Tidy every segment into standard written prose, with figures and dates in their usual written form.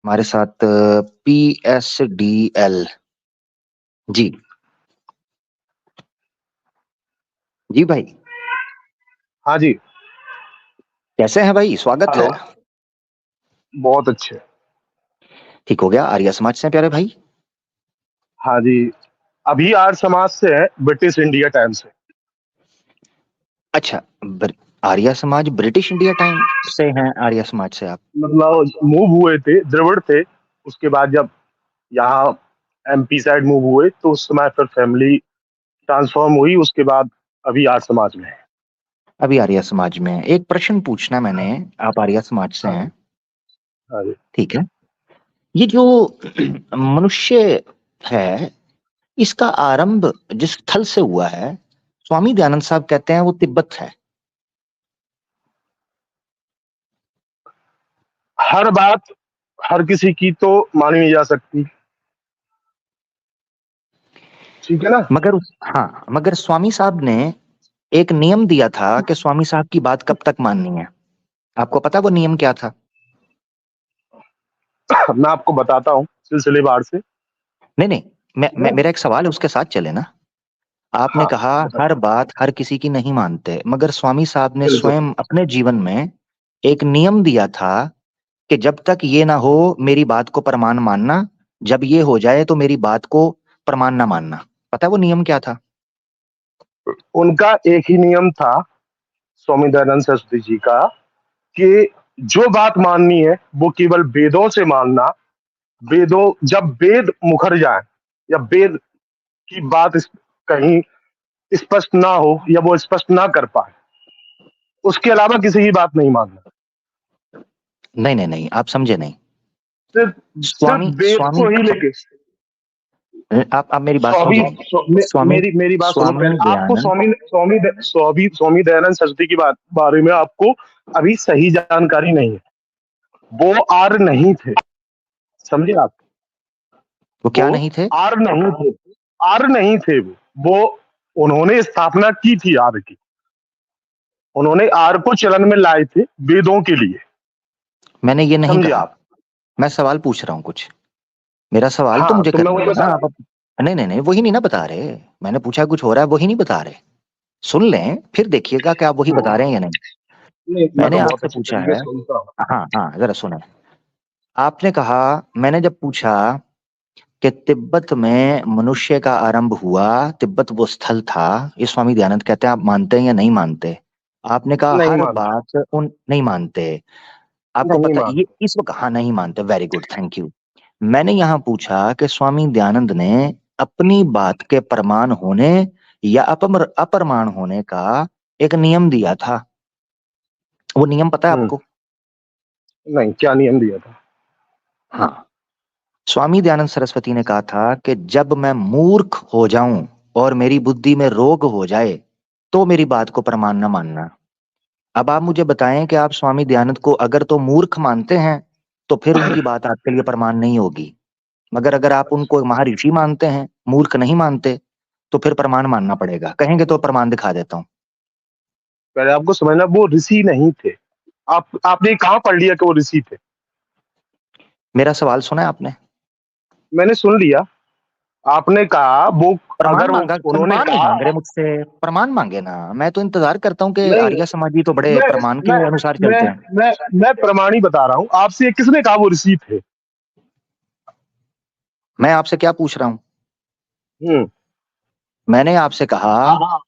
हमारे साथ PSDL। जी। जी भाई। हाँ जी। कैसे हैं भाई? स्वागत हेलो। है। बहुत अच्छे। ठीक हो गया? आर्य समाज से हैं प्यारे भाई? हाँ जी। अभी आर्य समाज से है, ब्रिटिश इंडिया टाइम से। अच्छा। Arya Samaj British India time से हैं? आर्य समाज से आप? मतलब मूव हुए थे, द्रविड़ थे। उसके बाद जब यहाँ एमपी साइड मूव हुए तो उस समय फिर फैमिली ट्रांसफॉर्म हुई। उसके बाद अभी आर्य समाज में है। अभी आर्य समाज में हैं। एक प्रश्न पूछना मैंने। आप आर्य समाज से हाँ हैं? जी। हाँ जी। ठीक है। ये जो मनुष्य है, इसका आरंभ जिस स्थल से हुआ है, स्वामी दयानंद साहब कहते हैं वो तिब्बत है। हर बात हर किसी की तो मानी नहीं जा सकती। ठीक है ना। हाँ, मगर स्वामी साहब ने एक नियम दिया था कि स्वामी साहब की बात कब तक माननी है। आपको पता वो नियम क्या था? मैं आपको बताता हूँ सिलसिलेवार से। नहीं नहीं, ठीक है। मेरा एक सवाल है, उसके साथ चले ना। आपने हाँ, कहा बताता हर हूँ। बात हर किसी की नहीं मानते, मगर स्वामी साहब ने बिल्कुल। स्वयं अपने जीवन में एक नियम दिया था कि जब तक ये ना हो मेरी बात को प्रमाण मानना, जब ये हो जाए तो मेरी बात को प्रमाण ना मानना। पता है वो नियम क्या था? उनका एक ही नियम था, स्वामी दयानंद सरस्वती जी का, कि जो बात माननी है वो केवल वेदों से मानना। वेदों जब वेद मुखर जाए या वेद की बात कहीं स्पष्ट ना हो या वो स्पष्ट ना कर पाए, उसके अलावा किसी की बात नहीं मानना। नहीं नहीं नहीं, आप समझे नहीं। सिर्फ सिर्फ स्वामी वेद स्वामी को ही लेके। आप मेरी बात स्वामी समझे। स्वामी मेरी मेरी बात सुनो स्वामी पहले। आपको दयानंद। स्वामी दयानंद सरस्वती की बारे में आपको अभी सही जानकारी नहीं है। वो आर्य नहीं थे, समझे आप। वो वो क्या नहीं थे? आर्य नहीं थे। आर्य नहीं थे वो उन्होंने स्थापना की थी आर्य की। उन्होंने आर्य को चलन में लाए थे वेदों के लिए। मैंने ये नहीं समझे कहा। आप। मैं सवाल पूछ रहा हूँ कुछ। मेरा सवाल तो हाँ, मुझे तो मैं करना वही है ना बता रहा आप। नहीं नहीं नहीं, वही नहीं ना बता रहे। मैंने पूछा कुछ हो रहा है, वही नहीं बता रहे। सुन लें फिर देखिएगा कि आप वही हूँ। बता रहे हैं या नहीं। नहीं, मैं मैंने तो बहुत आपसे अच्छे पूछा तरीके है। से सुनता हूँ। हाँ हाँ, जरा सुने। आपने कहा, मैंने जब पूछा कि तिब्बत में मनुष्य का आरंभ हुआ, तिब्बत वो स्थल था, ये स्वामी दयानंद कहते हैं, आप मानते हैं या नहीं मानते? आपने कहा नहीं हर मानता। बात उन नहीं मानते। आपको नहीं पता ये मानता। इस वक्त, हाँ नहीं मानते, वेरी गुड, थैंक यू। मैंने यहाँ पूछा कि स्वामी दयानंद ने अपनी बात के प्रमाण होने या अप्रमाण होने का एक नियम दिया था। वो नियम पता है हम्म। आपको? नहीं, क्या नियम दिया था। हाँ। स्वामी दयानंद सरस्वती ने कहा था कि जब मैं मूर्ख हो जाऊं और मेरी बुद्धि में रोग हो जाए तो मेरी बात को प्रमाण न मानना। अब आप मुझे बताएं कि आप स्वामी दयानंद को अगर तो मूर्ख मानते हैं तो फिर उनकी बात आपके लिए प्रमाण नहीं होगी। मगर अगर आप अच्छा, उनको महर्षि मानते हैं, मूर्ख नहीं मानते, तो फिर प्रमाण मानना पड़ेगा। कहेंगे तो प्रमाण दिखा देता हूँ। पहले आपको समझना, वो ऋषि नहीं थे। आपने कहाँ पढ़ लिया कि वो ऋषि थे। मेरा सवाल सुना है आपने? मैंने सुन लिया। आपने कहा वो, प्रमाण अगर वो मांगा, उन्होंने प्रमाण नहीं कहा। मांग रहे मुझसे। प्रमाण मांगे ना। मैं तो इंतजार करता हूँ कि नहीं, आर्य समाजी तो बड़े मैं प्रमाण मैं के अनुसार मैं चलते हैं। मैं प्रमाणी बता रहा हूँ आपसे, किसने कहा वो ऋषि थे। मैं आपसे क्या पूछ रहा हूँ? हम्म। मैंने आपसे कहा, हाँ।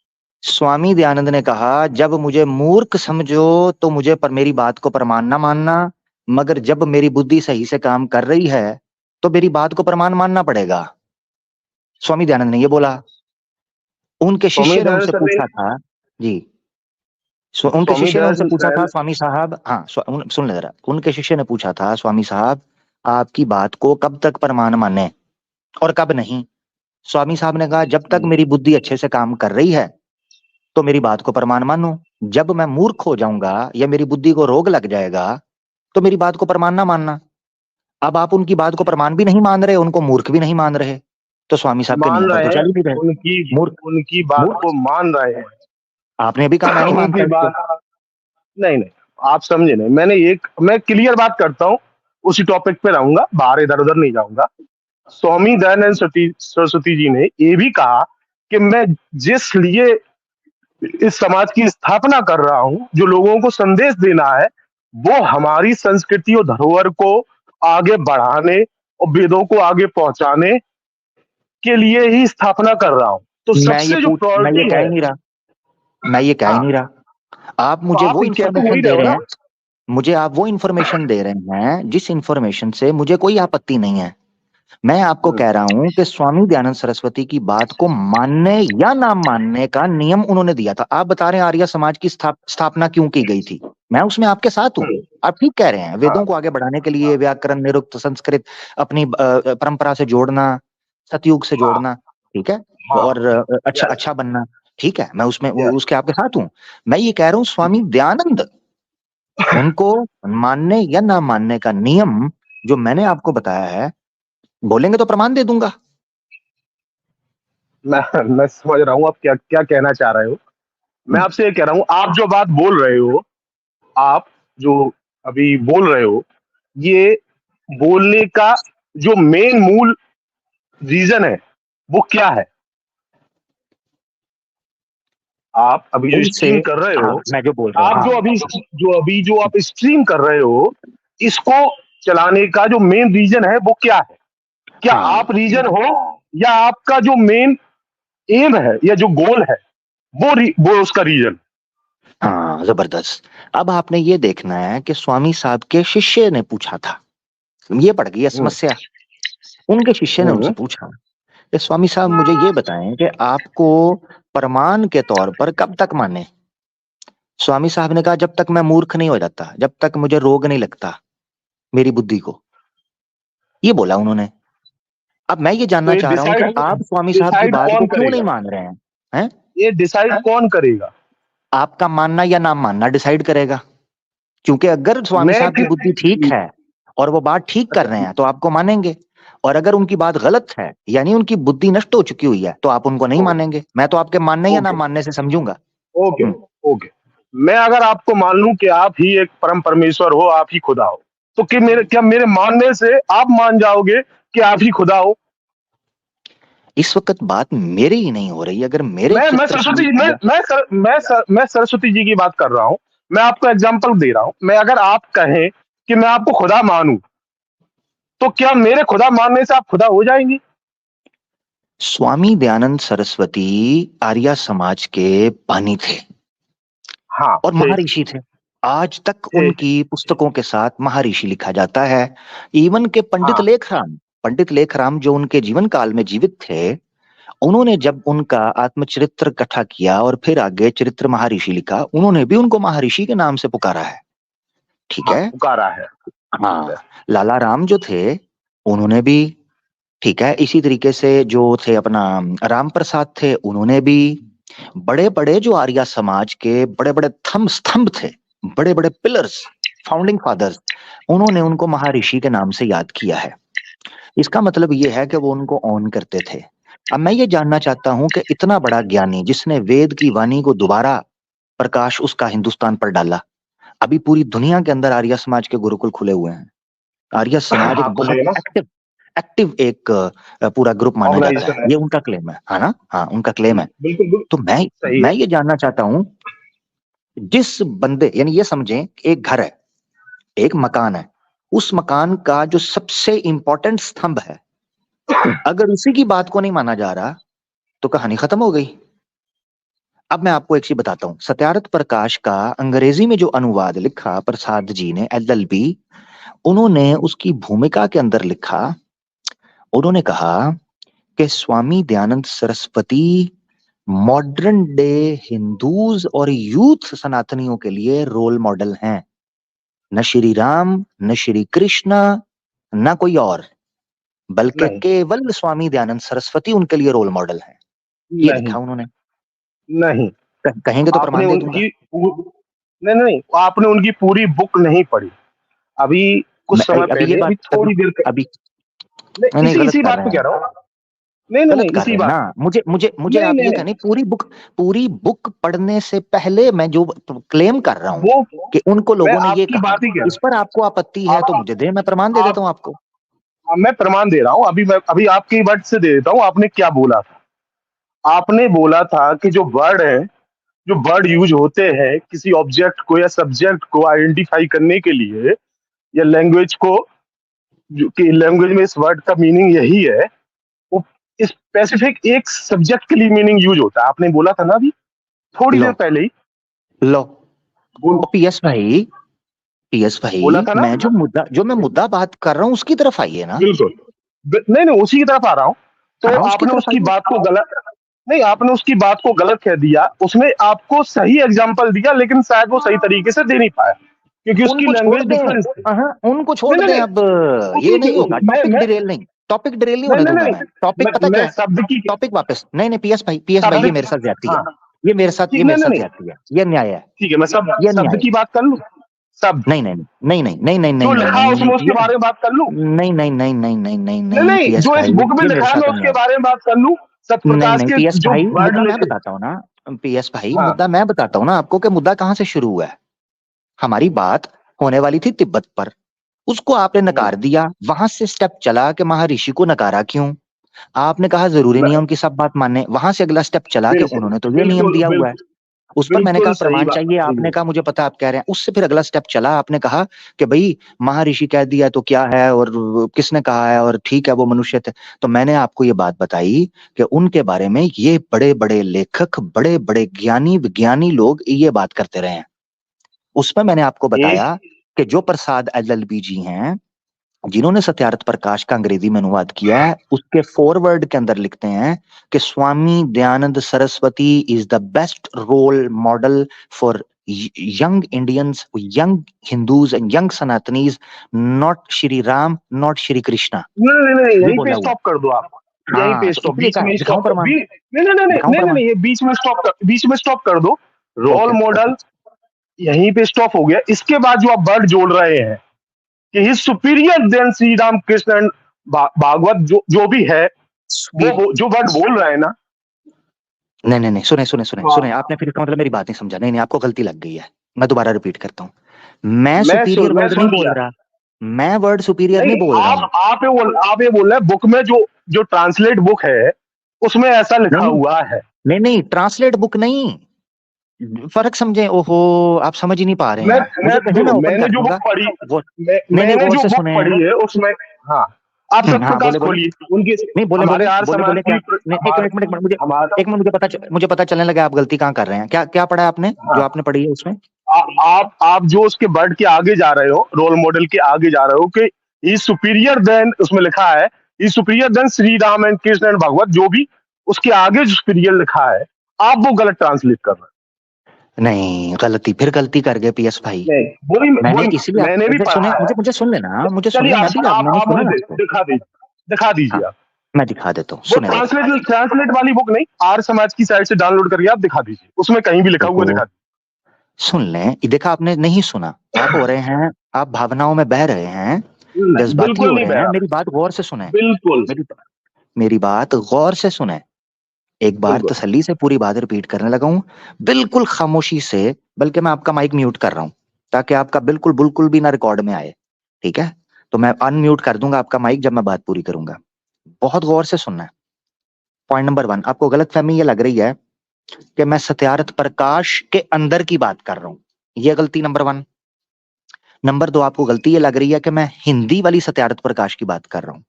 स्वामी दयानंद ने कहा जब मुझे मूर्ख समझो तो मुझे पर मेरी बात को प्रमाण ना मानना, मगर जब मेरी बुद्धि सही से काम कर रही है तो मेरी बात को प्रमाण मानना पड़ेगा। स्वामी दयानंद ने ये बोला। उनके स्वामी शिष्य ने दयानंद उनसे सर ने पूछा था। जी। उनके स्वामी शिष्य ने उनसे दयानंद पूछा था, सर। स्वामी साहब, हाँ सुन ले जरा। उनके शिष्य ने पूछा था, स्वामी साहब आपकी बात को कब तक प्रमाण माने और कब नहीं? स्वामी साहब ने कहा जब तक मेरी बुद्धि अच्छे से काम कर रही है तो मेरी बात को प्रमाण मानो। जब मैं मूर्ख हो जाऊंगा या मेरी बुद्धि को रोग लग जाएगा तो मेरी बात को प्रमाण ना मानना। अब आप उनकी बात को प्रमाण भी नहीं मान रहे, उनको मूर्ख भी नहीं मान रहे, तो स्वामी साहब के मान नियम पर तो रहे हैं। चल ही नहीं रहे। उनकी मूर्ख। उनकी बात मूर्ख। को मान रहे हैं। आपने अभी कहा मैं नहीं मानता उनकी इसको। बात। नहीं नहीं, आप समझे नहीं। मैं क्लियर बात करता हूँ। उसी टॉपिक पे रहूंगा, बाहर इधर उधर नहीं जाऊंगा। स्वामी दयानंद सरस्वती जी ने ये भी कहा कि मैं जिस लिए इस समाज की स्थापना कर रहा हूं, जो लोगों को संदेश देना है, वो हमारी संस्कृति और धरोहर को आगे बढ़ाने और वेदों को आगे पहुंचाने के लिए ही स्थापना कर रहा हूं। तो सबसे जो मैं ये प्रायोरिटी कह है, ही नहीं रहा, मैं ये कह ही हाँ, नहीं रहा। आप तो मुझे आप वो कह तो वही इंफॉर्मेशन रहे दे हो रहे ना। हैं, मुझे आप वो इंफॉर्मेशन दे रहे हैं जिस इंफॉर्मेशन से मुझे कोई आपत्ति नहीं है। मैं आपको हम्म, कह रहा हूं कि स्वामी दयानंद सरस्वती की बात को मानने या ना मानने का नियम उन्होंने दिया था। आप बता रहे हैं आर्य समाज की स्थापना क्यों की गई थी, मैं उसमें आपके साथ हूं। हम्म, आप ठीक कह रहे हैं, हाँ, वेदों को आगे बढ़ाने के लिए व्याकरण, निरुक्त, संस्कृत, अपनी परंपरा से जोड़ना, सतयुग से हाँ, जोड़ना, ठीक है, हाँ, और अच्छा यस, अच्छा बनना, ठीक है, मैं उसमें यस। उसके आपके साथ हूं। मैं ये कह रहा हूं स्वामी दयानंद, उनको मानने या ना मानने का नियम जो मैंने आपको बताया है, बोलेंगे तो प्रमाण दे दूंगा। मैं समझ रहा हूँ आप क्या क्या कहना चाह रहे हो। मैं हम्म, आपसे ये कह रहा हूँ, आप जो बात बोल रहे हो, आप जो अभी बोल रहे हो, ये बोलने का जो मेन मूल रीजन है, वो क्या है? आप अभी जो मूल से, स्ट्रीम कर रहे हाँ हो, मैं जो बोल रहा हूँ, आप हाँ, जो आप स्ट्रीम कर रहे हो, इसको चलाने का जो मेन रीजन है वो क्या है? क्या हाँ, आप रीजन हो, या आपका जो मेन एम है या जो गोल है, वो उसका रीजन? हाँ, जबरदस्त। अब आपने ये देखना है कि स्वामी साहब के शिष्य ने पूछा था, ये पड़ गई है हम्म, समस्या। उनके शिष्य ने हम्म, उनसे पूछा कि स्वामी साहब मुझे ये बताएं कि आपको प्रमाण के तौर पर कब तक माने। स्वामी साहब ने कहा जब तक मैं मूर्ख नहीं हो जाता, जब तक मुझे रोग नहीं लगता मेरी बुद्धि को, ये बोला उन्होंने। अब मैं ये तो जानना ये चाह रहा हूं कि आप स्वामी साहब की डिसाइड बात को कौन क्यों नहीं करेगा? मान रहे हैं, हैं? ये डिसाइड कौन करेगा? आपका मानना या ना मानना डिसाइड करेगा। क्योंकि अगर स्वामी मैं साहब की बुद्धि ठीक है और वो बात ठीक कर रहे हैं तो आपको मानेंगे, और अगर उनकी बात गलत है यानी उनकी बुद्धि नष्ट हो चुकी हुई है तो आप उनको नहीं मानेंगे। मैं तो आपके मानने या ना ओके, मानने से समझूंगा। ओके, हम्म, ओके। मैं अगर आपको मान लूं कि आप ही एक परम परमेश्वर हो, आप ही खुदा हो, तो क्या मेरे मानने से आप मान जाओगे कि आप ही खुदा हो? इस वक्त बात मेरी ही नहीं हो रही, अगर मेरे मैं चित्रकारी सरस्वती या मैं सरस्वती जी की बात कर रहा हूं। मैं आपको एग्जांपल दे रहा हूं। मैं अगर आप कहें कि मैं आपको खुदा मानूं, तो क्या मेरे खुदा मानने से आप खुदा हो जाएंगे? स्वामी दयानंद सरस्वती आर्य समाज के बानी थे हाँ, और थे, महर्षि थे। आज तक थे, उनकी पुस्तकों के साथ महर्षि लिखा जाता है। इवन के हाँ, पंडित लेखराम जो उनके जीवन काल में जीवित थे, उन्होंने जब उनका आत्मचरित्र कथा किया और फिर आगे चरित्र महर्षि लिखा, उन्होंने भी उनको महर्षि के नाम से पुकारा है, ठीक हाँ, है। पुकारा है। हाँ, लाला राम जो थे उन्होंने भी, ठीक है, इसी तरीके से जो थे अपना राम प्रसाद थे, उन्होंने भी, बड़े बड़े जो आर्य समाज के बड़े बड़े थंब स्तंभ थे, बड़े बड़े पिलर्स, फाउंडिंग फादर्स, उन्होंने उनको महर्षि के नाम से याद किया है। इसका मतलब ये है कि वो उनको ऑन करते थे। अब मैं ये जानना चाहता हूं कि इतना बड़ा ज्ञानी जिसने वेद की वाणी को दोबारा प्रकाश उसका हिंदुस्तान पर डाला, अभी पूरी दुनिया के अंदर आर्य समाज के गुरुकुल खुले हुए हैं। आर्य समाज एक हाँ, बहुत खुले ना, एक्टिव एक्टिव एक पूरा ग्रुप माना जाता है, ऑर्गेनाइजेशन है। ये उनका क्लेम है ना, हाँ उनका क्लेम है। बिल्कुल, बिल्कुल तो मैं सही है। मैं ये जानना चाहता हूं, जिस बंदे, यानी ये समझें एक घर है, एक मकान है, उस मकान का जो सबसे इंपॉर्टेंट स्तंभ है, अगर उसी की बात को नहीं माना जा रहा तो कहानी खत्म हो गई। अब मैं आपको एक चीज बताता हूँ, सत्यार्थ प्रकाश का अंग्रेजी में जो अनुवाद लिखा प्रसाद जी ने, LLB, उन्होंने उसकी भूमिका के अंदर लिखा, उन्होंने कहा कि स्वामी दयानंद सरस्वती मॉडर्न डे हिंदूज और यूथ सनातनियों के लिए रोल मॉडल हैं। न श्री राम, न श्री कृष्ण, न कोई और, बल्कि नहीं, केवल स्वामी दयानंद सरस्वती उनके लिए रोल मॉडल हैं। ये नहीं, लिखा उन्होंने, नहीं। कहेंगे तो आपने प्रमाण दे दूंगा। उनकी नहीं, नहीं, आपने उनकी पूरी बुक नहीं पढ़ी। अभी कुछ मैं समय अभी ये पहले, अभी बात, थोड़ी देर अभी मैं नहीं, इसी गलत इसी कर बात रहे पे कह हैं। रहा हूँ। नहीं नहीं गलत नहीं, कर इसी रहे हैं बात ना। मुझे मुझे मुझे नहीं आप नहीं ये नहीं, कहनी, पूरी बुक पढ़ने से पहले मैं जो क्लेम कर रहा हूँ वो कि उनको मैं लोगों ने ये आपकी कहा, बात ही कह इस पर आपको आपत्ति है तो रहा मुझे दे, मैं प्रमाण दे हूँ। देता हूँ आपको। मैं प्रमाण दे रहा हूँ, अभी आपकी वर्ड से दे देता हूँ। आपने क्या बोला था? आपने बोला था कि जो वर्ड है, जो वर्ड यूज होते हैं किसी ऑब्जेक्ट को या सब्जेक्ट को आइडेंटिफाई करने के लिए, या लैंग्वेज को, जो कि लैंग्वेज में इस वर्ड का मीनिंग यही है, वो स्पेसिफिक एक सब्जेक्ट के लिए मीनिंग यूज होता है। आपने बोला था ना अभी थोड़ी लो देर पहले ही। लो बोल पीएस बोला भाई, था ना। जो मैं मुद्दा बात कर रहा हूँ उसकी तरफ आइए ना। बिल्कुल। नहीं नहीं, उसी की तरफ आ रहा हूँ। तो हाँ, उसकी आपने तरफ उसकी आइए। बात को गलत, नहीं आपने उसकी बात को गलत कह दिया। उसने आपको सही एग्जाम्पल दिया, लेकिन शायद वो सही तरीके से दे नहीं पाया, क्योंकि उसकी उनको छोड़ लैंग्वेज डिफरेंस थी। दें, हाँ उनको नहीं छोड़ नहीं दें नहीं, अब। ये उसी नहीं होगा, टॉपिक डिरेल नहीं नहीं होने नहीं दूंगा नहीं, मैं। टॉपिक पता क्या मैं है? शब्द की, टॉपिक वापस, नहीं नहीं पीएस भाई, शब्द ये मेरे साथ ज्यादती है। हाँ ये ठीक, मेरे नहीं नहीं साथ नहीं, ज्यादती है, ये अन्याय है, ठीक है, मैं ये शब्द अन्याय है। की बात कर लूं। शब्द नहीं नहीं नहीं नहीं नहीं नहीं नहीं जो नहीं लिखा है नहीं उसमें, नहीं उसके ये बारे में बात कर लूं। नहीं नहीं नहीं नहीं नहीं नहीं नहीं नहीं नहीं, पीएस जो इस भाई, बुक में ये मेरे लिखा है मैं साथ उसके अन्याय बारे में बात कर लूं। सत्य है। नहीं प्रकाश नहीं के पीएस जो भाई, वर्ड मुद्दा मैं लिखे। बताता हूँ ना। पीएस भाई, हाँ मुद्दा मैं बताता हूँ ना आपको कि मुद्दा कहाँ से शुरू हुआ है। हमारी बात होने वाली थी तिब्बत पर, उसको आपने नकार दिया। वहां से स्टेप चला कि महर्षि को नकारा क्यों? आपने कहा जरूरी नहीं है उनकी सब बात मानने। वहां से अगला स्टेप चला कि बिल्कुल उन्होंने तो ये नियम बिल्कुल दिया हुआ है। बिल्कुल उस पर मैंने कहा बिल्कुल सही प्रमाण बात चाहिए, सही आपने है। कहा मुझे पता आप कह रहे हैं। उससे फिर अगला स्टेप चला, आपने कहा कि भाई महर्षि कह दिया तो क्या है, और किसने कहा है, और ठीक है वो मनुष्य थे। तो मैंने आपको ये बात बताई कि उनके बारे में ये बड़े बड़े लेखक, बड़े बड़े ज्ञानी विज्ञानी लोग ये बात करते रहे हैं। उसमें मैंने आपको एक बताया कि जो प्रसाद एलएलबी जी हैं, जिन्होंने सत्यार्थ प्रकाश का अंग्रेजी में अनुवाद किया है, उसके फॉरवर्ड के अंदर लिखते हैं कि Swami Dayanand Saraswati is the best role model for young Indians, young Hindus and young Sanatanis, not Shri Ram, not Shri Krishna. नहीं नहीं नहीं, ये यहीं पे बोला हुआ है। स्टॉप कर दो आप। यहीं पे हाँ, तो स्टॉप, इसलिए बीच कहा में दिखाऊं स्टॉप कर प्रमाण, नहीं नहीं नहीं नहीं दिखाऊं नहीं नहीं प्रमाण। नहीं, ये बीच में स्टॉप कर दो। Role okay okay. मॉडल यहीं पे स्टॉप हो गया। इसके बाद जो आप वर्ड जोड़ रहे हैं कि he superior than Shri Ram Krishna and Bhagavat, जो भी है, वो जो वर्ड बोल रहे हैं ना। नहीं नहीं नहीं, सुने सुने सुने सुने, हाँ, आपने फिर इसका मतलब मेरी बात नहीं समझा। नहीं नहीं, आपको गलती लग गई है। मैं दोबारा रिपीट करता हूँ। मैं सुपीरियर मैं वर्ड नहीं सुन बोल लिया। रहा, मैं वर्ड सुपीरियर नहीं, नहीं बोल रहा हूँ। आप ये बोल रहे हैं बुक में जो जो ट्रांसलेट बुक है उसमें ऐसा लिखा नहीं हुआ है। नहीं नहीं, ट्रांसलेट बुक नहीं, फर्क समझे। ओहो, आप समझ ही नहीं पा रहे मैं हैं। मुझे कहे ना, ओपन मैंने कर जो बुक दूंगा। पढ़ी, वो नहीं नहीं, मैंने गौर जो से बुक सुने। पढ़ी है उसमें, हाँ, आप हाँ सत्यप्रकाश बोले बोले, खोलिए उनके, नहीं बोले हमारे बोले आर्य बोले समाज बोले क्या? की नहीं, एक मिनट मुझे, हमारा, एक मिनट मुझे पता चलने लगा आप गलती कहाँ कर रहे हैं। क्या क्या पढ़ा है आपने, जो हाँ, आपने पढ़ी है उसमें? आप जो उसके वर्ड के आगे जा रहे हो, रोल मॉडल के आगे जा रहे हो कि ही सुपीरियर देन, उसमें लिखा है he superior than Shri Ram and Krishna and Bhagwat, जो भी उसके आगे जो सुपीरियर लिखा है, आप वो गलत ट्रांसलेट कर रहे नहीं, गलती फिर गलती कर गए पीएस भाई। हैं। नहीं, मैंने वही इसीलिए मैंने भी आप पढ़ा सुने, है। मुझे सुन लेना, मुझे चलिए सुनने, मैं भी मैंने आप सुना मुझे ना आपको। दिखा हाँ, दीजिए आप। मैं दिखा देता हूँ, वो सुने जरा। ट्रांसलेट वाली बुक नहीं, आर्य समाज की साइट से डाउनलोड करके आप दिखा दीजिए, उसमें कहीं भी लिखा हुआ ओहो, दिखा सुन लें। ये देखा, आपने नहीं सुना। आप हो रहे हैं, आप भावनाओं में बह रहे हैं, दीजिए। जज्बाती बिल्कुल हो नहीं रहे बह हैं। रहा, मेरी बात गौर से सुने, बिल्कुल मेरी मेरी बात गौर से सुने। एक बार बिल्कुल। तसल्ली से पूरी बात रिपीट करने लगा हूं, बिल्कुल खामोशी से। बल्कि मैं आपका माइक म्यूट कर रहा हूं, ताकि आपका बिल्कुल बिल्कुल भी ना रिकॉर्ड में आए। ठीक है? तो मैं अनम्यूट कर दूंगा आपका माइक जब मैं बात पूरी करूंगा। बहुत गौर से सुनना है। पॉइंट नंबर 1, आपको गलतफहमी ये लग रही है कि मैं सत्यार्थ प्रकाश के अंदर की बात कर रहा हूं। ये गलती नंबर 1। नंबर 2, आपको गलती ये लग रही है कि मैं हिंदी वाली सत्यार्थ प्रकाश की बात कर रहा हूं।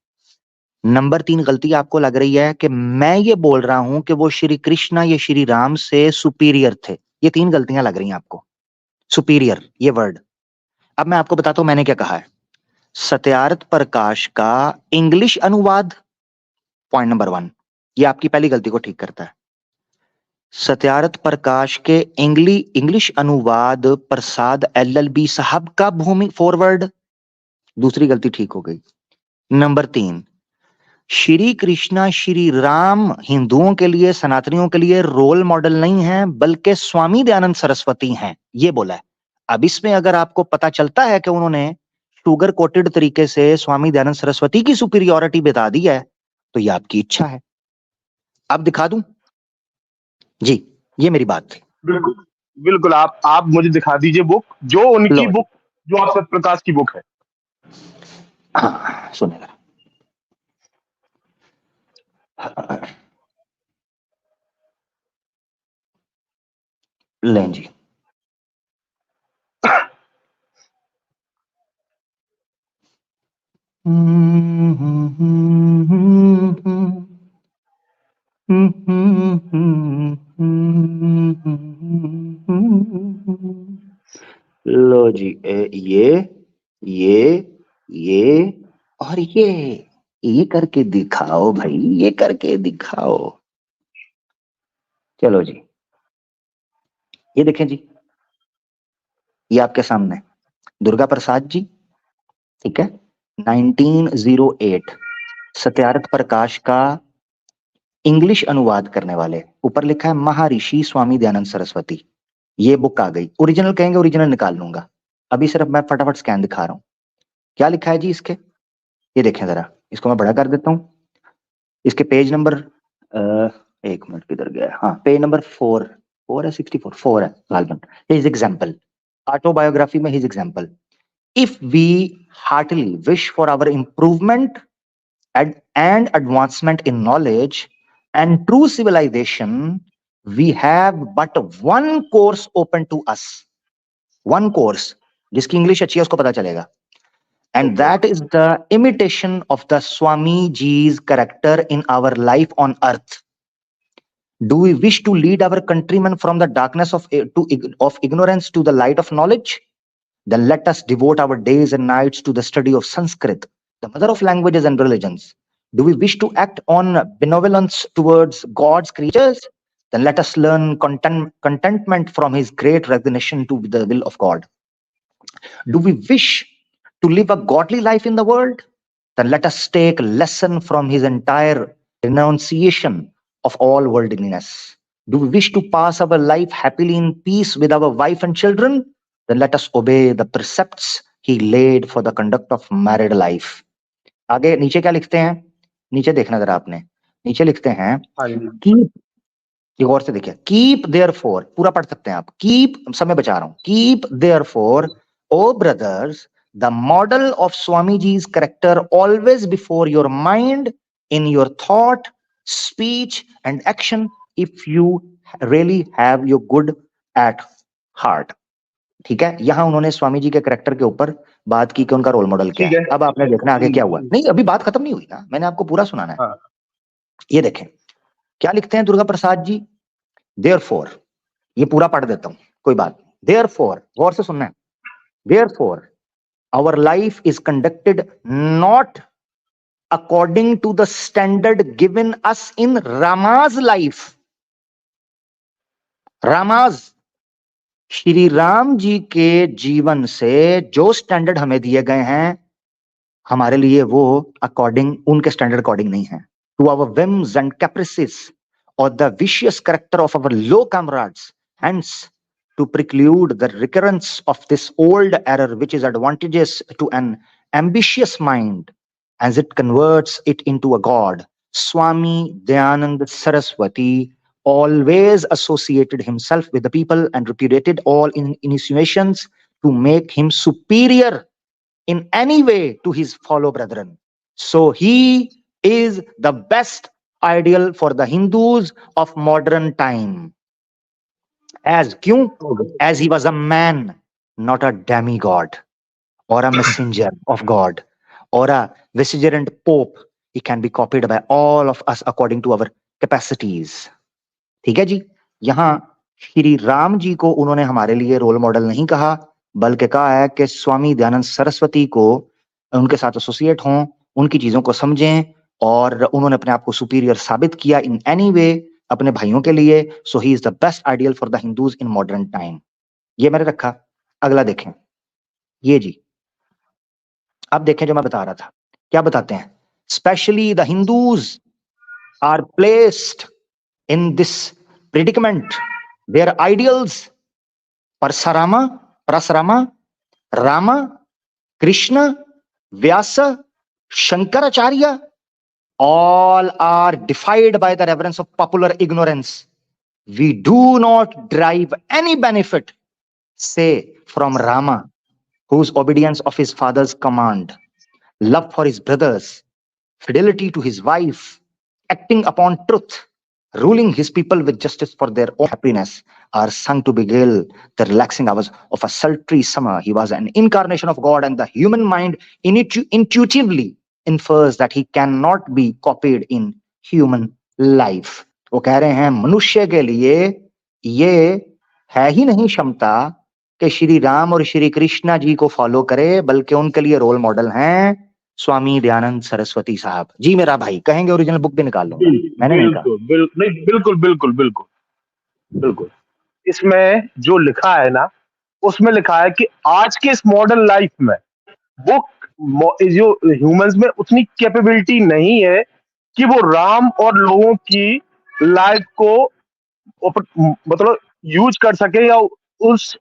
नंबर 3, गलती आपको लग रही है कि मैं ये बोल रहा हूं कि वो श्री कृष्णा या श्री राम से सुपीरियर थे। ये 3 गलतियां लग रही हैं आपको। सुपीरियर ये वर्ड, अब मैं आपको बताता हूं मैंने क्या कहा है। सत्यार्थ प्रकाश का इंग्लिश अनुवाद, पॉइंट नंबर 1, ये आपकी पहली गलती को ठीक करता है। सत्यार्थ प्रकाश के इंग्लिश अनुवाद प्रसाद एलएलबी साहब का भूमि फॉरवर्ड, दूसरी गलती ठीक हो गई। नंबर 3, श्री कृष्णा श्री राम हिंदुओं के लिए, सनातनियों के लिए रोल मॉडल नहीं है, बल्कि स्वामी दयानंद सरस्वती हैं, ये बोला है। अब इसमें अगर आपको पता चलता है कि उन्होंने शुगर कोटेड तरीके से स्वामी दयानंद सरस्वती की सुपीरियोरिटी बता दी है, तो ये आपकी इच्छा है। अब दिखा दूं जी, ये मेरी बात थी। बिल्कुल बिल्कुल, आप मुझे दिखा दीजिए बुक, जो उनकी लो बुक, जो आप सत्यप्रकाश की बुक है। हाँ, सुनिएगा, लें जी। लो जी, ये और ये करके दिखाओ भाई, ये करके दिखाओ। चलो जी, ये देखें जी, ये आपके सामने दुर्गा प्रसाद जी, ठीक है, 1908 सत्यार्थ प्रकाश का इंग्लिश अनुवाद करने वाले, ऊपर लिखा है महर्षि स्वामी दयानंद सरस्वती। ये बुक आ गई, ओरिजिनल कहेंगे ओरिजिनल निकाल लूंगा, अभी सिर्फ मैं फटाफट स्कैन दिखा रहा हूं। क्या लिखा है जी इसके, ये देखें जरा, इसको मैं बड़ा कर देता हूं। इसके पेज नंबर, एक मिनट किधर गया, हाँ पेज नंबर 4 है, 64 4 है गालबन। हिज एग्जाम्पल, ऑटोबायोग्राफी में his example, if we heartily wish for our improvement and advancement in knowledge and true civilization, we have but one course open to us, one course, जिसकी English अच्छी है उसको पता चलेगा, and that is the imitation of the Swami Ji's character in our life on earth. Do we wish to lead our countrymen from the darkness of ignorance to the light of knowledge? Then let us devote our days and nights to the study of Sanskrit, the mother of languages and religions. Do we wish to act on benevolence towards God's creatures? Then let us learn contentment from his great resignation to the will of God. Do we wish to live a godly life in the world? Then let us take lesson from his entire renunciation of all worldliness. Do we wish to pass our life happily in peace with our wife and children? Then let us obey the precepts he laid for the conduct of married life. आगे नीचे क्या लिखते हैं, नीचे देखना जरा आपने, नीचे लिखते हैं कीप, एक और से देखिए, कीप देयरफॉर, पूरा पढ़ सकते हैं आप, कीप, समय बचा रहा हूं, keep therefore O brothers the model of Swamiji's character always before your mind, in your thought, speech and action, if you really have your good at heart. ठीक है, यहां उन्होंने स्वामी जी के कैरेक्टर के ऊपर बात की कि उनका रोल मॉडल क्या है। अब आपने देखना आगे क्या हुआ, नहीं अभी बात खत्म नहीं हुई ना, मैंने आपको पूरा सुनाना है। हाँ। ये देखें क्या लिखते हैं दुर्गा प्रसाद जी, देयरफॉर, ये पूरा पढ़ देता हूं, कोई बात नहीं, देयरफॉर, गौर से सुनना है, therefore our life is conducted not according to the standard given us in Rama's life. Rama's, Shri Ram ji के जीवन से जो स्टैंडर्ड हमें दिए गए हैं, हमारे लिए वो अकॉर्डिंग, उनके स्टैंडर्ड अकॉर्डिंग नहीं है। To our whims and caprices or the vicious character of our low comrades, hence to preclude the recurrence of this old error which is advantageous to an ambitious mind as it converts it into a god, Swami Dayanand Saraswati always associated himself with the people and repudiated all insinuations to make him superior in any way to his fellow brethren. So he is the best ideal for the Hindus of modern time. As kyun? As he was a man, not a demigod or a messenger of God or a vicegerent pope. He can be copied by all of us according to our capacities. ठीक है जी, यहां श्री राम जी को उन्होंने हमारे लिए role model नहीं कहा, बल्कि कहा है कि स्वामी दयानंद सरस्वती को उनके साथ एसोसिएट हों, उनकी चीजों को समझें, और उन्होंने अपने आप को सुपीरियर साबित किया इन एनी वे अपने भाइयों के लिए। So he is the best ideal for the Hindus in modern time. ये मैंने रखा। अगला देखें, ये जी, अब देखें जो मैं बता रहा था, क्या बताते हैं, specially the Hindus are placed in this predicament, their ideals Parashurama, Rama, Krishna, Vyas, Shankaracharya all are defied by the reverence of popular ignorance. We do not derive any benefit, say, from Rama, whose obedience of his father's command, love for his brothers, fidelity to his wife, acting upon truth, ruling his people with justice for their own happiness, are sung to beguile the relaxing hours of a sultry summer. He was an incarnation of God, and the human mind intuitively infers that he cannot be copied in human life. वो कह रहे हैं मनुष्य के लिए ये है ही नहीं क्षमता कि श्री राम और श्री कृष्णा जी को फॉलो करे, बल्कि उनके लिए रोल मॉडल हैं स्वामी दयानंद सरस्वती साहब जी। मेरा भाई कहेंगे ओरिजिनल बुक भी निकाल लूंगा, मैंने नहीं कहा। बिल्कुल बिल्कुल बिल्कुल बिल्कुल। इसमें जो लिखा है ना, उसमें लिखा है कि आज के इस मॉडर्न लाइफ में वो जो ह्यूमंस में उतनी कैपेबिलिटी नहीं है कि वो राम और लोगों की लाइफ को मतलब यूज कर सके, या उस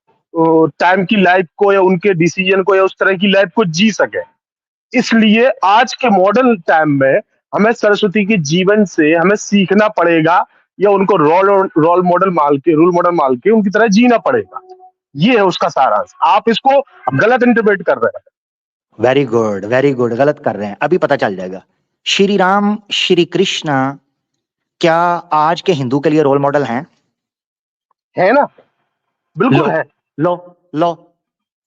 टाइम की लाइफ को, या उनके डिसीजन को, या उस तरह की लाइफ को जी सके। इसलिए आज के मॉडर्न टाइम में हमें सरस्वती के जीवन से हमें सीखना पड़ेगा, या उनको रोल मॉडल मान के उनकी तरह जीना पड़ेगा। ये है उसका सारांश। आप इसको गलत इंटरप्रेट कर रहे हैं। वेरी गुड, गलत कर रहे हैं, अभी पता चल जाएगा। श्री राम श्री कृष्णा क्या आज के हिंदू के लिए रोल मॉडल हैं? है ना, बिल्कुल है। लो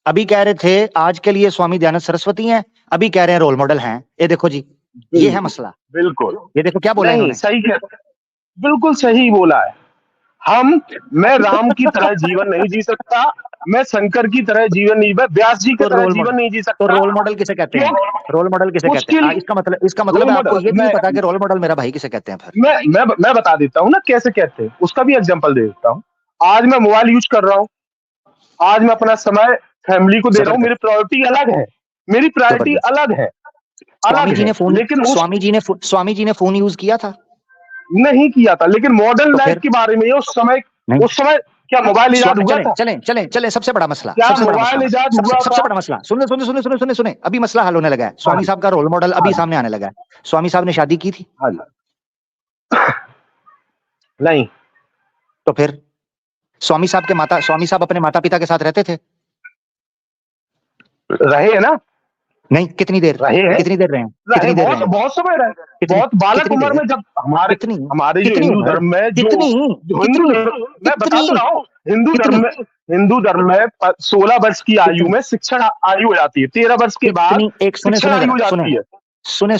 अभी कह रहे थे आज के लिए स्वामी दयानंद सरस्वती हैं, अभी कह रहे हैं रोल मॉडल हैं। ये देखो जी, ये है मसला। बिल्कुल, ये देखो क्या बोला इन्होंने। सही है, बिल्कुल सही बोला है। मैं राम की तरह जीवन नहीं जी सकता, मैं शंकर की तरह जीवन नहीं, मैं व्यास जी की तरह जीवन नहीं जी सकता। तो रोल मॉडल किसे कहते हैं? रोल मॉडल किसे कहते हैं? इसका मतलब है आपको ये नहीं पता कि रोल मॉडल मेरा भाई किसे कहते हैं? फिर मैं बता देता हूँ ना कैसे कहते हैं, उसका भी एग्जांपल दे देता हूँ। आज मैं मोबाइल यूज कर रहा हूँ, आज मैं अपना समय फैमिली को दे रहा हूँ, मेरी प्रायोरिटी अलग है, मेरी प्रायोरिटी अलग है। स्वामी जी ने फोन यूज किया था? नहीं किया था, लेकिन मॉडर्न लाइफ के बारे में उस समय क्या मोबाइल इजाद हुआ था? चलें सबसे बड़ा मसला, सबसे बड़ा मसला सुने, अभी मसला हल होने लगा है। स्वामी साहब का रोल मॉडल अभी सामने आने लगा है। स्वामी साहब ने शादी की थी? नहीं। तो फिर स्वामी साहब अपने माता पिता के साथ रहते थे? रहे हैं ना। नहीं, कितनी देर रहे हैं? कितनी देर रहे हैं? बहुत समय रहे, बहुत बालक उम्र में। जब हमारे हिंदू धर्म में मैं बता तो रहा हूँ, हिंदू धर्म में 16 वर्ष की आयु में शिक्षण आयु हो जाती है, 13 वर्ष के बाद शिक्षण आयु हो जाती है। सुने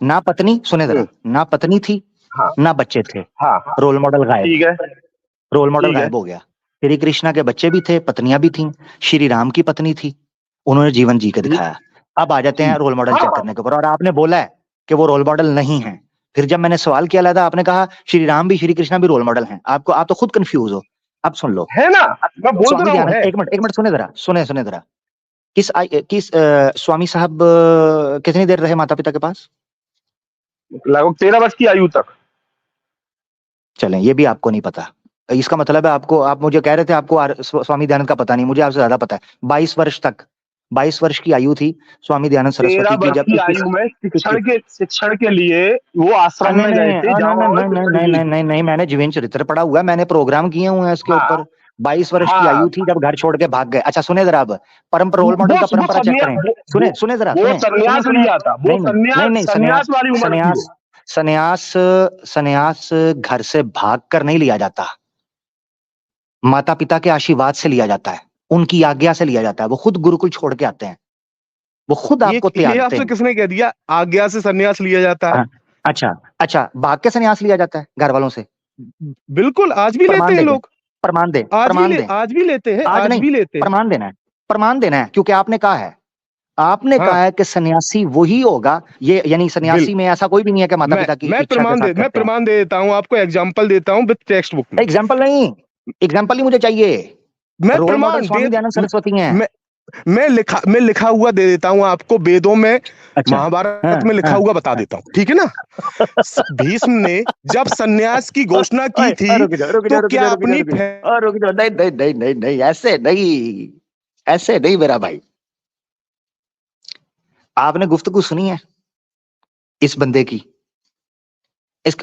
ना पत्नी, ना पत्नी थी, ना बच्चे थे। रोल मॉडल गायब। ठीक है, रोल मॉडल गायब हो गया। श्री कृष्णा के बच्चे भी थे, पत्नियां भी थीं, श्री राम की पत्नी थी, उन्होंने जीवन जी के दिखाया। अब आ जाते हैं रोल मॉडल चेक करने के ऊपर, और आपने बोला है कि वो रोल मॉडल नहीं है। फिर जब मैंने सवाल किया था, आपने कहा श्री राम भी श्री कृष्णा भी रोल मॉडल हैं। आप तो खुद कंफ्यूज हो। अब सुन लो, है ना, मैं बोल तो रहा हूं। एक मिनट सुने जरा। किस स्वामी साहब कितनी देर रहे माता पिता के पास? लगभग 13 वर्ष की आयु तक। चलें, ये भी आपको नहीं पता। इसका मतलब है आप मुझे कह रहे थे आपको स्वामी दयानंद का पता नहीं, मुझे आपसे ज्यादा पता है। 22 वर्ष की आयु थी स्वामी दयानंद सरस्वती की जब आयु में शिक्षण के लिए वो आश्रम में गए थे। नहीं, मैंने जीवन चरित्र पढ़ा हुआ है, मैंने प्रोग्राम किए हुए हैं इसके ऊपर। 22 वर्ष की आयु थी जब घर छोड़ के भाग गए। अच्छा सुने जरा, अब रोल मॉडल का परंपरा चेक करें। सुने जरा, संन्यास घर से भाग कर नहीं लिया जाता, माता पिता के आशीर्वाद से लिया जाता है, उनकी आज्ञा से लिया जाता है। वो खुद गुरुकुल छोड़ के आते हैं, वो खुद आपको त्यागते हैं। आपसे किसने कह दिया आज्ञा से संन्यास लिया जाता है? अच्छा, भाग के संन्यास लिया जाता है घर वालों से? बिल्कुल, आज भी लेते हैं लोग। प्रमाण दे। आज भी लेते हैं, आज भी लेते हैं। प्रमाण देना है, क्योंकि आपने कहा है कि सन्यासी वही होगा, ये यानी सन्यासी में ऐसा कोई भी नहीं है कि माता पिता की मैं प्रमाण दे देता हूँ आपको, एग्जांपल देता हूँ विद टेक्स्ट बुक में। एग्जाम्पल ही मुझे चाहिए। मैं प्रमाण स्वामी दयानंद सरस्वती हैं। मैं लिखा हुआ दे देता हूँ आपको, वेदों में, महाभारत में लिखा हुआ बता देता हूँ, ठीक है ना। भीष्म ने जब सन्यास की घोषणा की थी तो क्या अपनी नहीं, ऐसे नहीं मेरा भाई। आपने गुफ्तगू सुनी है? इस बंदे की।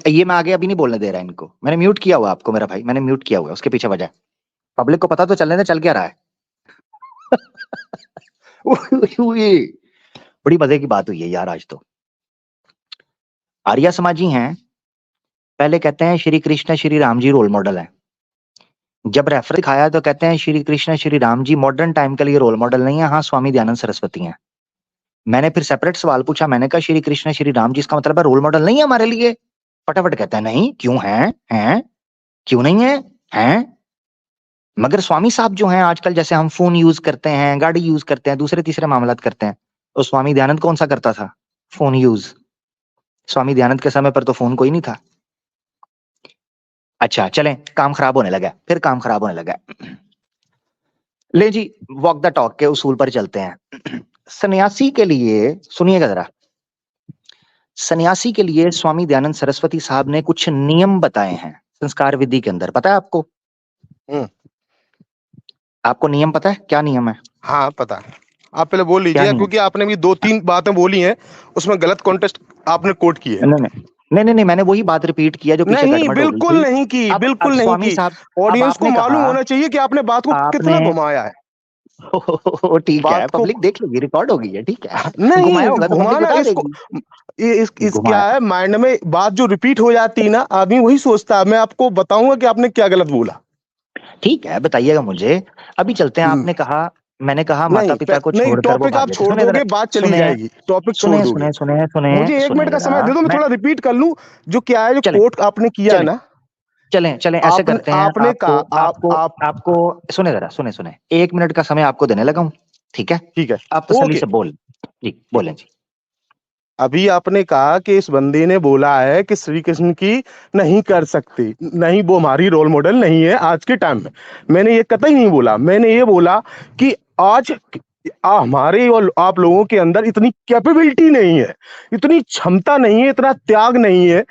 ये मैं आगे अभी नहीं बोलने दे रहा इनको, मैंने म्यूट किया हुआ आपको मेरा भाई, मैंने म्यूट किया हुआ है, उसके पीछे वजह पब्लिक को पता तो चलने दे चल क्या रहा है। बड़ी मजे की बात हुई है यार आज तो। आर्या समाजी हैं, पहले कहते हैं श्री कृष्ण श्री राम जी रोल मॉडल है, जब रेफर दिखाया तो कहते हैं श्री कृष्ण श्री राम जी मॉडर्न टाइम के लिए रोल मॉडल नहीं है, हाँ स्वामी दयानंद सरस्वती हैं। मैंने फिर सेपरेट सवाल पूछा, मैंने कहा श्री कृष्ण श्री राम जी इसका मतलब है रोल मॉडल नहीं है हमारे लिए? फटाफट कहते हैं नहीं, क्यों हैं क्यों नहीं हैं। मगर स्वामी साहब जो हैं आजकल, जैसे हम फोन यूज करते हैं, गाड़ी यूज करते हैं, दूसरे तीसरे मामलात करते हैं, तो स्वामी दयानंद कौन सा करता था फोन यूज? स्वामी दयानंद के समय पर तो फोन कोई नहीं था। अच्छा चलें, काम खराब होने लगा, फिर काम खराब होने लगा। ले जी, वॉक द टॉक के उसूल पर चलते हैं। सन्यासी के लिए सुनिएगा जरा, सन्यासी के लिए स्वामी दयानंद सरस्वती साहब ने कुछ नियम बताए हैं संस्कार विधि के अंदर, पता है आपको? आपको नियम पता है, क्या नियम है? हाँ पता है, आप पहले बोल क्या लीजिए, नियम? क्योंकि आपने भी 2-3 बातें बोली हैं, उसमें गलत कॉन्टेक्स्ट आपने कोट की है। नहीं, मैंने वही बात रिपीट किया जो पीछे नहीं, गड़बड़ हो गई बिल्कुल थी। नहीं की, अब बिल्कुल नहीं स्वामी की। साहब, ऑडियंस को मालूम होना चाहिए कि आपने बात को कितना घुमाया है। ठीक है, बात को पब्लिक देख लेगी, रिकॉर्ड हो गई है, ठीक है। नहीं घुमाया होगा तो पब्लिक घुमाना, बता इसको देगी। इस क्या घुमाया, है, माइंड में बात जो रिपीट हो जाती है ना, आदमी वही सोचता है। मैं आपको बताऊंगा कि आपने क्या गलत बोला। ठीक है, बताइएगा मुझे। अभी चलते हैं, आपने कहा, मैंने कहा माता पिता को नहीं, छोड़कर वो टॉपिक आप भागे थे। छोड़ सुने जरा, दोगे, बात चली सुने जाएगी, टॉपिक छोड़ सुने दोगे। सुने सुने मुझे 1 मिनट का समय दे दो, मैं मैं थोड़ा रिपीट कर लूं जो क्या है, जो चलें कोट आपने किया है चलें ना। चलें चलें ऐसे आपने करते हैं, आपने आपको कहा आपको आप आपको सुने जरा, सुने 1 मिनट का समय आपको देने लगा हूं, ठीक है? ठीक है, आप तसल्ली ओके, से बोल जी, बोलें जी। अभी आपने कहा कि इस बंदे ने बोला है कि श्री कृष्ण की नहीं कर सकती, नहीं वो हमारी रोल मॉडल नहीं है आज के टाइम में। मैंने ये कतई नहीं बोला, मैंने ये बोला कि आज हमारे और आप लोगों के अंदर इतनी कैपेबिलिटी नहीं है, इतनी क्षमता नहीं है, इतना त्याग नहीं है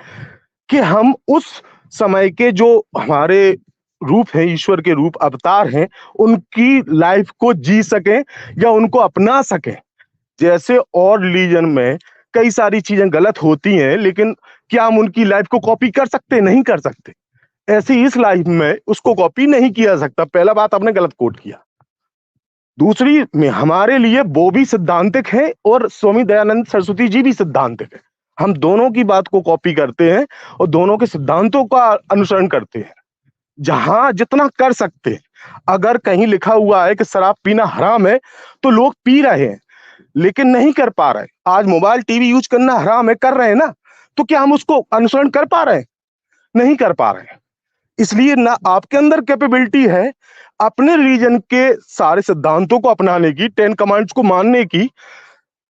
कि हम उस समय के जो हमारे रूप है, ईश्वर के रूप अवतार हैं, उनकी लाइफ को जी सकें या उनको अपना सकें। जैसे और रिलीजन में कई सारी चीजें गलत होती हैं, लेकिन क्या हम उनकी लाइफ को कॉपी कर सकते? नहीं कर सकते। ऐसी इस लाइफ में उसको कॉपी नहीं किया सकता। पहला बात आपने गलत कोट किया। दूसरी में हमारे लिए वो भी सिद्धांतिक है और स्वामी दयानंद सरस्वती जी भी सिद्धांतिक है। हम दोनों की बात को कॉपी करते हैं और दोनों के सिद्धांतों का अनुसरण करते हैं जहां जितना कर सकते हैं। अगर कहीं लिखा हुआ है कि शराब पीना हराम है तो लोग पी रहे हैं लेकिन नहीं कर पा रहे। आज मोबाइल टीवी यूज करना हराम है, कर रहे हैं ना, तो क्या हम उसको अनुसरण कर पा रहे हैं? नहीं कर पा रहे हैं। इसलिए ना आपके अंदर कैपेबिलिटी है अपने रिलीजन के सारे सिद्धांतों को अपनाने की, 10 कमांड्स को मानने की,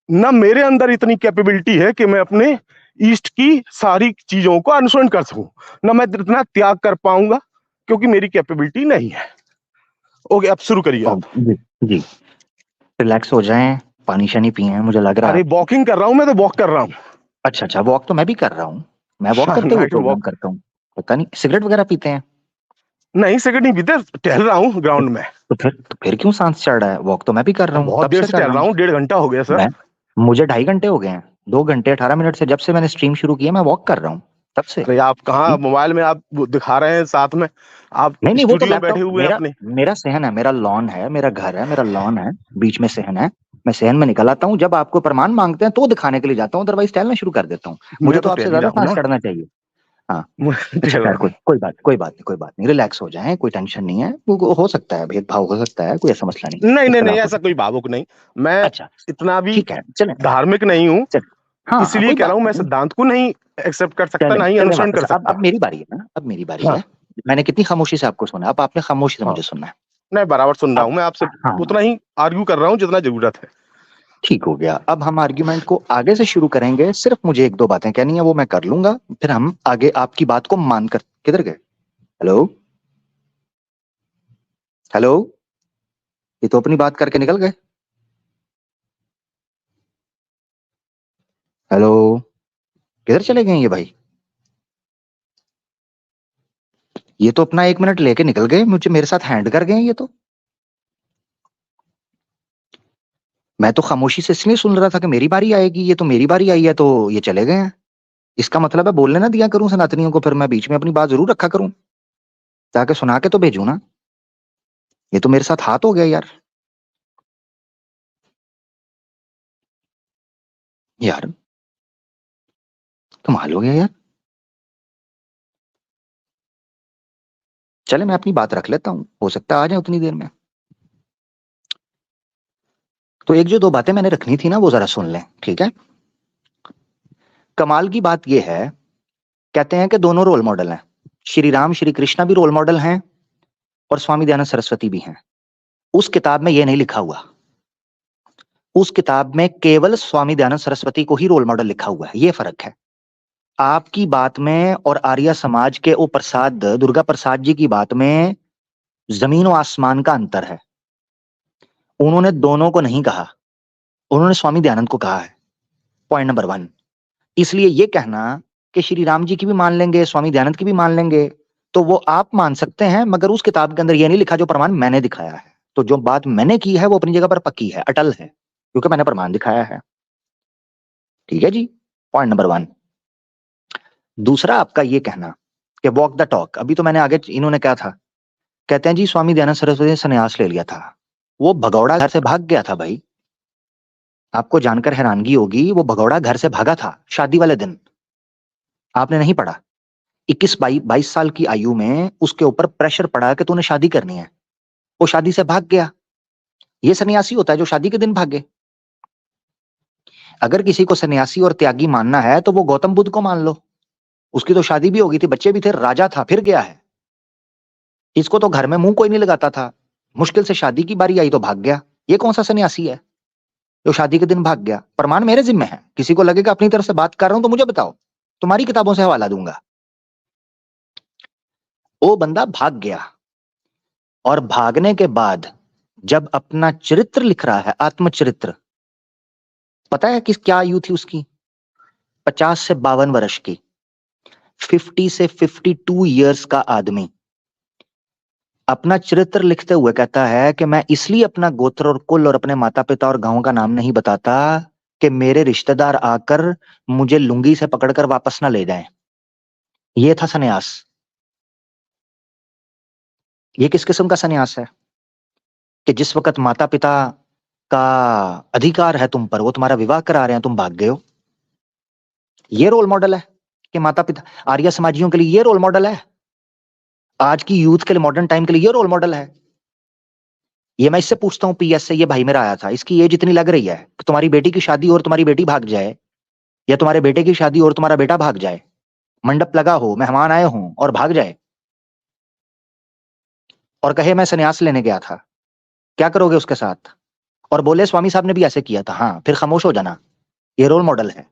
ना मेरे अंदर इतनी कैपेबिलिटी है कि मैं अपने ईस्ट की सारी चीजों को अनुसरण कर सकूं, ना मैं इतना त्याग कर पाऊंगा क्योंकि मेरी कैपेबिलिटी नहीं है। ओके, अब शुरू करिए आप। जी जी, रिलैक्स हो जाएं, पानी शानी पिए, मुझे लग रहा अरे है। वॉकिंग कर रहा हूं, मैं तो वॉक कर रहा हूं। अच्छा, वॉक तो मैं भी कर रहा हूँ, मैं वॉक करते हुए नाइट प्रोग्राम वॉक। करता हूँ। पता नहीं सिगरेट वगैरह पीते हैं? नहीं, सिगरेट नहीं पीते, टहल रहा हूँ ग्राउंड में। तो फिर क्यों सांस चढ़ रहा है? वॉक तो मैं भी कर रहा हूँ, बहुत तब देर से से कर टहल रहा रहा हूँ हूँ, 1.5 घंटा हो गया सर। मैं। मुझे 2.5 घंटे हो गए हैं, 2 घंटे 18 मिनट से, जब से मैंने स्ट्रीम शुरू किया मैं वॉक कर रहा हूँ तब से। अरे आप कहाँ मोबाइल में आप दिखा रहे हैं साथ में, आप नहीं, वो तो स्टूडियो में बैठे लैपटॉप, हुए हैं मेरा अपने। मेरा सहन है, मेरा लॉन है, मेरा घर है, मेरा लॉन है, बीच में सहन है। मैं सहन में निकल आता हूँ, जब आपको प्रमाण मांगते हैं तो दिखाने के लिए जाता हूँ, अदरवाइज टहलना शुरू कर देता हूँ। मुझे मैं तो तो आपसे टहल ही ज्यादा रहा हूँ सांस ना। चढ़ना चाहिए। हाँ, मैं अच्छा टहल खैर, रहा हूँ। कोई बात नहीं, रिलैक्स हो जाएं, कोई टेंशन नहीं है, वो हो सकता है, भेदभाव हो सकता है, कोई ऐसा मसला नहीं है, नहीं नहीं नहीं, इख्तलाफ हो ऐसा सकता कोई भावुक नहीं। मैं है। अच्छा, इतना भी ठीक है, चलें धार्मिक नहीं हूँ, चलें, हाँ इसलिए कोई कह रहा बात हूँ मैं नहीं, सिद्धांत को नहीं एक्सेप्ट कर सकता, चलें ना ही चलें अनुसरण कर वापस। अब सकता। मेरी बारी है ना, अब मेरी बारी हाँ है। मैंने कितनी खामोशी से आपको सुना, अब आपने खामोशी से हाँ, मुझे सुनना है। मैं बराबर सुन रहा अब हूँ, मैं आपसे हाँ, उतना ही आर्ग्यू कर रहा हूँ जितना जरूरत है। ठीक हो गया। अब हम आर्ग्यूमेंट को आगे से शुरू करेंगे, सिर्फ मुझे 1-2 बातें कहनी है, वो मैं कर लूंगा, फिर हम आगे आपकी बात को मानकर। किधर गए? हेलो हेलो, ये तो अपनी बात करके निकल गए। हेलो, किधर चले गए ये भाई? ये तो अपना 1 मिनट लेके निकल गए, मुझे मेरे साथ हैंड कर गए ये तो। मैं तो खामोशी से इसलिए सुन रहा था कि मेरी बारी आएगी, ये तो मेरी बारी आई है तो ये चले गए हैं। इसका मतलब है बोलने ना दिया करूं सनातनियों को, फिर मैं बीच में अपनी बात जरूर रखा करूं, ताकि सुना के तो भेजू ना। ये तो मेरे साथ हाथ हो गया यार। यार कमाल हो गया यार। चले मैं अपनी बात रख लेता हूं, हो सकता है आ जाए उतनी देर में। तो एक जो दो बातें मैंने रखनी थी ना वो जरा सुन लें, ठीक है। कमाल की बात यह है, कहते हैं कि दोनों रोल मॉडल हैं, श्री राम श्री कृष्णा भी रोल मॉडल हैं और स्वामी दयानंद सरस्वती भी हैं। उस किताब में यह नहीं लिखा हुआ, उस किताब में केवल स्वामी दयानंद सरस्वती को ही रोल मॉडल लिखा हुआ है। यह फर्क है आपकी बात में और आर्य समाज के ओ प्रसाद दुर्गा प्रसाद जी की बात में जमीन और आसमान का अंतर है। उन्होंने दोनों को नहीं कहा, उन्होंने स्वामी दयानंद को कहा है, पॉइंट नंबर 1। इसलिए यह कहना कि श्री राम जी की भी मान लेंगे स्वामी दयानंद की भी मान लेंगे, तो वो आप मान सकते हैं, मगर उस किताब के अंदर यह नहीं लिखा जो प्रमाण मैंने दिखाया है। तो जो बात मैंने की है वो अपनी जगह पर पक्की है, अटल है, क्योंकि मैंने प्रमाण दिखाया है। ठीक है जी, पॉइंट नंबर 1। दूसरा आपका ये कहना कि वॉक द टॉक, अभी तो मैंने आगे इन्होंने क्या था, कहते हैं जी स्वामी दयानंद सरस्वती ने संन्यास ले लिया था, वो भगौड़ा घर से भाग गया था। भाई आपको जानकर हैरानगी होगी, वो भगौड़ा घर से भागा था शादी वाले दिन। आपने नहीं पढ़ा? 21-22 साल की आयु में उसके ऊपर प्रेशर पड़ा कि तूने शादी करनी है, वो शादी से भाग गया। ये सन्यासी होता है जो शादी के दिन भागे। अगर किसी को सन्यासी और त्यागी मानना है तो वो गौतम बुद्ध को मान लो, उसकी तो शादी भी हो गई थी, बच्चे भी थे, राजा था, फिर गया है। इसको तो घर में मुंह कोई नहीं लगाता था, मुश्किल से शादी की बारी आई तो भाग गया। ये कौन सा सन्यासी है जो शादी के दिन भाग गया? प्रमाण मेरे जिम्मे है, किसी को लगेगा अपनी तरफ से बात कर रहा हूं तो मुझे बताओ, तुम्हारी किताबों से हवाला दूंगा। वो बंदा भाग गया और भागने के बाद जब अपना चरित्र लिख रहा है, आत्मचरित्र, पता है किस क्या आयु थी उसकी? 50 से 52 वर्ष की, 50 से 52 इयर्स का आदमी अपना चरित्र लिखते हुए कहता है कि मैं इसलिए अपना गोत्र और कुल और अपने माता पिता और गांव का नाम नहीं बताता कि मेरे रिश्तेदार आकर मुझे लुंगी से पकड़कर वापस ना ले जाएं। ये था सन्यास। ये किस किस्म का सन्यास है कि जिस वक्त माता पिता का अधिकार है तुम पर, वो तुम्हारा विवाह करा रहे हैं, तुम भाग गए हो। ये रोल मॉडल है कि माता पिता आर्य समाजियों के लिए ये रोल मॉडल है, आज की यूथ के लिए, मॉडर्न टाइम के लिए ये रोल मॉडल है। ये मैं इससे पूछता हूँ, पीएस से, ये भाई मेरा आया था, इसकी एज इतनी लग रही है कि तुम्हारी बेटी की शादी और तुम्हारी बेटी भाग जाए, या तुम्हारे बेटे की शादी और तुम्हारा बेटा भाग जाए, मंडप लगा हो, मेहमान आए हों और भाग जाए और कहे मैं संन्यास लेने गया था, क्या करोगे उसके साथ? और बोले स्वामी साहब ने भी ऐसे किया था, हाँ, फिर खामोश हो जाना। ये रोल मॉडल है।